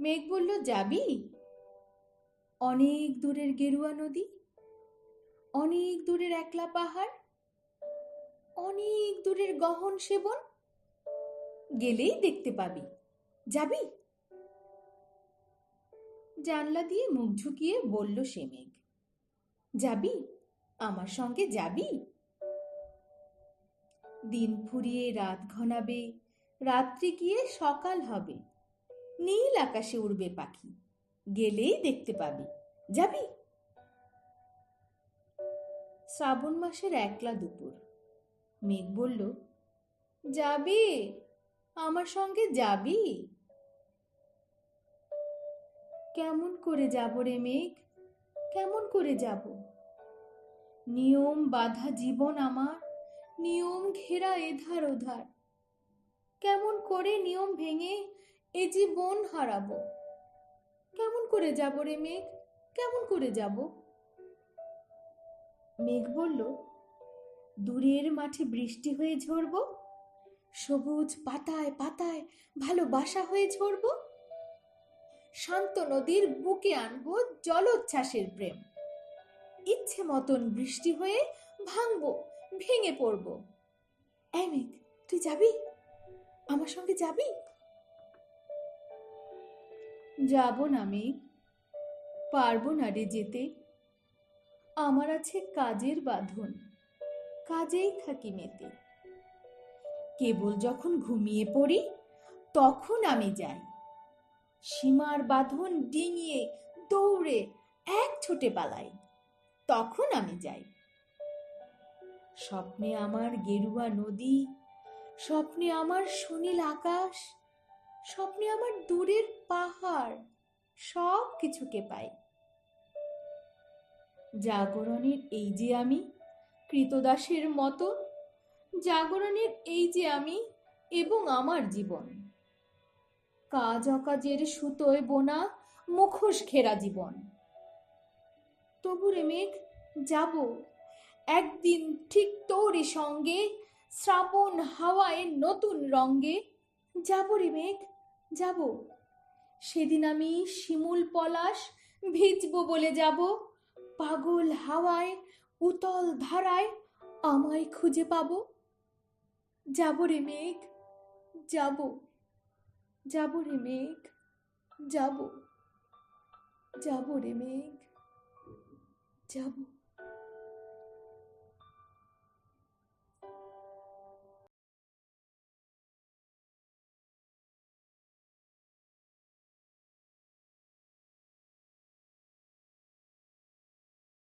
মেঘ বলল, যাবি? অনেক দূরের গেরুয়া নদী, অনেক দূরের একলা পাহাড়, অনেক দূরের গহন সেবন, গেলেই দেখতে পাবি। যাবি? জানলা দিয়ে মুখ ঝুঁকিয়ে বলল সে মেঘ, যাবি? আমার সঙ্গে যাবি? দিন ফুরিয়ে রাত ঘনাবে, রাত্রি গিয়ে সকাল হবে, নীল আকাশে উড়বে পাখি, গেলেই দেখতে পাবি। যাবি? শ্রাবণ মাসের একলা দুপুর। মেঘ বলল, যাবি? আমার সঙ্গে যাবি? কেমন করে যাব রে মেঘ, কেমন করে যাব? নিয়ম বাঁধা জীবন আমার, নিয়ম ঘেরা এধার ওধার, কেমন করে নিয়ম ভেঙে এ জীবন হারাবো? কেমন করে যাব রে মেঘ, কেমন করে যাব? মেঘ বলল, দূরের মাঠে বৃষ্টি হয়ে ঝরব, সবুজ পাতায় পাতায় ভালোবাসা হয়ে ঝরব, শান্ত নদীর বুকে আনবো জলোচ্ছ্বাসের প্রেম, ইচ্ছে মতন বৃষ্টি হয়ে ভাঙবো, ভেঙে পড়বো। এই মেঘ, তুই যাবি? আমার সঙ্গে যাবি? যাব না মেঘ, পারবো না রে যেতে, আমার আছে কাজের বাঁধন, কাজেই থাকি মেতে। কেবল যখন ঘুমিয়ে পড়ি তখন আমি যাই, সীমার বাঁধন ডিঙিয়ে দৌড়ে এক ছোটে পালাই, তখন আমি যাই। স্বপ্নে আমার গেরুয়া নদী, স্বপ্নে আমার সুনীল আকাশ, স্বপ্নে আমার দূরের পাহাড়, সব কিছুকে পাই। জাগরণের এই যে আমি কৃতদাসের মতো, জাগরণের এই যে আমি এবং আমার জীবন, কাজ অকাজের সুতোয় বোনা মুখোশ ঘেরা জীবন। তবু রে মেঘ, যাব একদিন ঠিক তোরই সঙ্গে, শ্রাবণ হাওয়ায় নতুন রঙ্গে। যাব রে মেঘ, যাব, সেদিন আমি শিমুল পলাশ ভিজবো বলে যাব, পাগল হাওয়ায় উতল ধারায় আমায় খুঁজে পাবো। যাব রে মেঘ, যাব, যাব রে মেঘ, যাব, যাব রে মেঘ, যাব।